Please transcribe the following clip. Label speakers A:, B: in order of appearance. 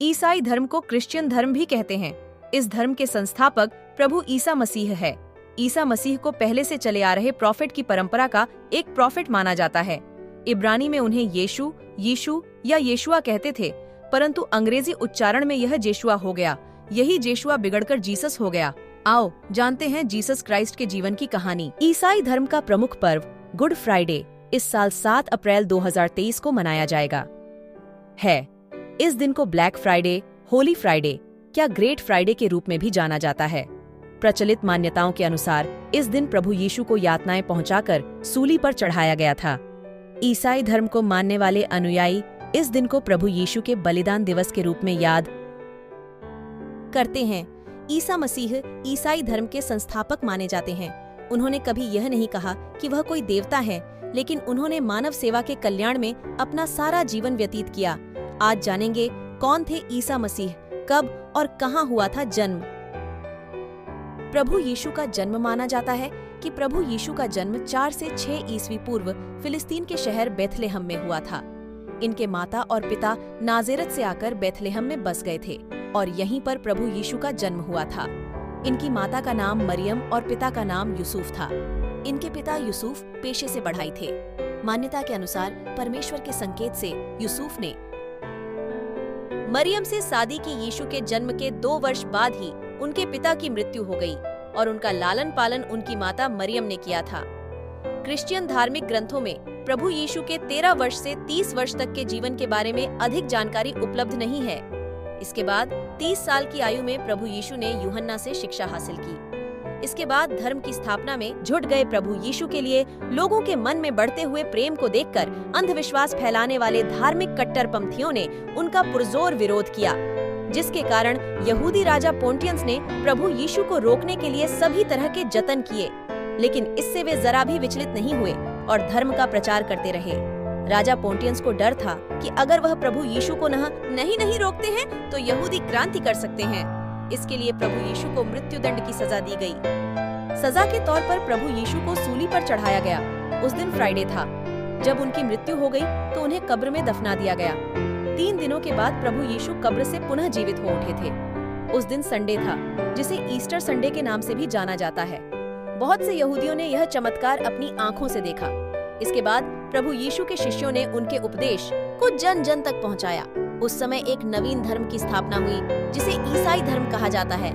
A: ईसाई धर्म को क्रिश्चियन धर्म भी कहते हैं। इस धर्म के संस्थापक प्रभु ईसा मसीह है। ईसा मसीह को पहले से चले आ रहे प्रॉफिट की परंपरा का एक प्रॉफिट माना जाता है। इब्रानी में उन्हें यीशु, यीशु या येशुआ कहते थे, परंतु अंग्रेजी उच्चारण में यह जेशुआ हो गया। यही जेशुआ बिगड़कर जीसस हो गया। आओ जानते हैं जीसस क्राइस्ट के जीवन की कहानी। ईसाई धर्म का प्रमुख पर्व गुड फ्राइडे इस साल 7 अप्रैल 2023 को मनाया जाएगा है। इस दिन को ब्लैक फ्राइडे, होली फ्राइडे क्या ग्रेट फ्राइडे के रूप में भी जाना जाता है। प्रचलित मान्यताओं के अनुसार इस दिन प्रभु यीशु को यातनाएं पहुंचाकर सूली पर चढ़ाया गया था। ईसाई धर्म को मानने वाले अनुयायी इस दिन को प्रभु यीशु के बलिदान दिवस के रूप में याद करते हैं। ईसा मसीह ईसाई धर्म के संस्थापक माने जाते हैं। उन्होंने कभी यह नहीं कहा कि वह कोई देवता है, लेकिन उन्होंने मानव सेवा के कल्याण में अपना सारा जीवन व्यतीत किया। आज जानेंगे कौन थे ईसा मसीह, कब और कहां हुआ था जन्म। प्रभु यीशु का जन्म माना जाता है कि प्रभु यीशु का जन्म 4 से 6 ईस्वी पूर्व फिलिस्तीन के शहर बेथलेहम में हुआ था। इनके माता और पिता नाज़रेत से आकर बेथलेहम में बस गए थे और यहीं पर प्रभु यीशु का जन्म हुआ था। इनकी माता का नाम मरियम और पिता का नाम यूसुफ था। इनके पिता यूसुफ पेशे से बढ़ाई थे। मान्यता के अनुसार परमेश्वर के संकेत से यूसुफ ने मरियम से शादी की। यीशु के जन्म के 2 वर्ष बाद ही उनके पिता की मृत्यु हो गई और उनका लालन पालन उनकी माता मरियम ने किया था। क्रिश्चियन धार्मिक ग्रंथों में प्रभु यीशु के 13 वर्ष से 30 वर्ष तक के जीवन के बारे में अधिक जानकारी उपलब्ध नहीं है। इसके बाद 30 साल की आयु में प्रभु यीशु ने यूहन्ना से शिक्षा हासिल की। इसके बाद धर्म की स्थापना में जुट गए प्रभु यीशु के लिए लोगों के मन में बढ़ते हुए प्रेम को देखकर अंधविश्वास फैलाने वाले धार्मिक कट्टरपंथियों ने उनका पुरजोर विरोध किया, जिसके कारण यहूदी राजा पोंटियस ने प्रभु यीशु को रोकने के लिए सभी तरह के जतन किए, लेकिन इससे वे जरा भी विचलित नहीं हुए और धर्म का प्रचार करते रहे। राजा पोंटियस को डर था कि अगर वह प्रभु यीशु को नहीं रोकते हैं तो यहूदी क्रांति कर सकते हैं। इसके लिए प्रभु यीशु को मृत्युदंड की सजा दी गई। सजा के तौर पर प्रभु यीशु को सूली पर चढ़ाया गया। उस दिन फ्राइडे था। जब उनकी मृत्यु हो गई तो उन्हें कब्र में दफना दिया गया। 3 दिनों के बाद प्रभु यीशु कब्र से पुनः जीवित हो उठे थे। उस दिन संडे था, जिसे ईस्टर संडे के नाम से भी जाना जाता है। बहुत से यहूदियों ने यह चमत्कार अपनी आंखों से देखा। इसके बाद प्रभु यीशु के शिष्यों ने उनके उपदेश को जन जन तक पहुंचाया। उस समय एक नवीन धर्म की स्थापना हुई, जिसे ईसाई धर्म कहा जाता है।